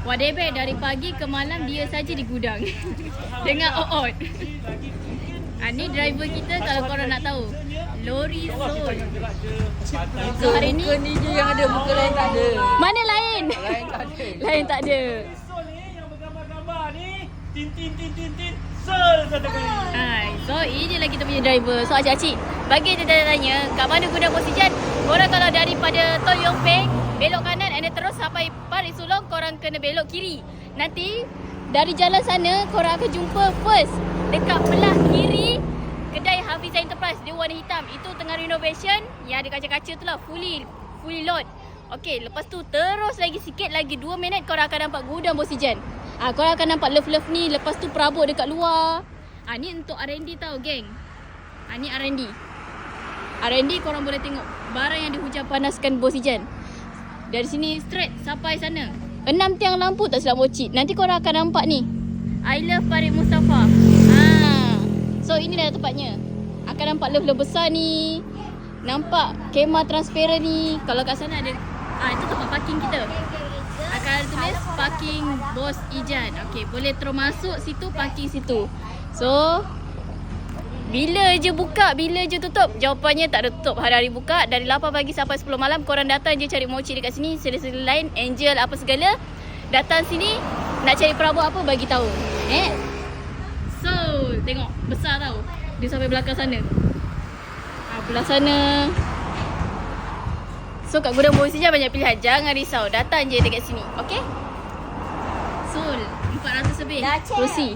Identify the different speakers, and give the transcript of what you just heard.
Speaker 1: Wadebek dari pagi ke malam dia saja di gudang. Dengan oot. Ni driver kita kalau korang nak tahu. Lori Sol. So hari ni
Speaker 2: Muka ni je yang ada, muka lain tak ada.
Speaker 1: mana lain?
Speaker 2: Lain tak ada.
Speaker 1: Lain tak ada.
Speaker 3: Sol ni yang bergambar-gambar ni tin Sol satu kali.
Speaker 1: So inilah kita punya driver. So acik-acik, bagi dia tanya kat mana gudang oksigen. Korang kalau daripada Tol Yong Peng belok kanan and then terus sampai Parit Sulong, korang kena belok kiri. Nanti dari jalan sana korang akan jumpa first dekat belah kiri kedai Hafiz Enterprise. Dia warna hitam. Itu tengah renovation. Yang ada kaca-kaca tu lah, fully load. Okay, lepas tu terus lagi sikit lagi 2 minit korang akan nampak gudang oksigen. Korang akan nampak love ni. Lepas tu perabot dekat luar. Ni untuk R&D tau geng. Ni R&D. R&D korang boleh tengok barang yang dihujan panaskan oksigen. Dari sini straight sampai sana. 6 tiang lampu tak silap mocik. Nanti korang akan nampak ni, I love Parit Mustafa. So inilah tempatnya. Akan nampak love besar ni. Nampak kemah transparent ni. Kalau kat sana ada itu tempat parking kita. Akan ada tulis parking Bos Ijan. Okay, boleh terus masuk situ, parking situ. So bila je buka, bila je tutup? Jawapannya tak ada tutup. Hari-hari buka dari 8 pagi sampai 10 malam. Korang datang je cari mochi dekat sini. Sela-sela lain, Angel apa segala. Datang sini nak cari perabot apa, bagi tahu. So tengok besar tau. Dia sampai belakang sana. Belah sana. So kat gudang oksigen banyak pilihan. Jangan risau, datang je dekat sini. Okay. So 400 lebih.
Speaker 4: Dah check.
Speaker 1: Kerusi.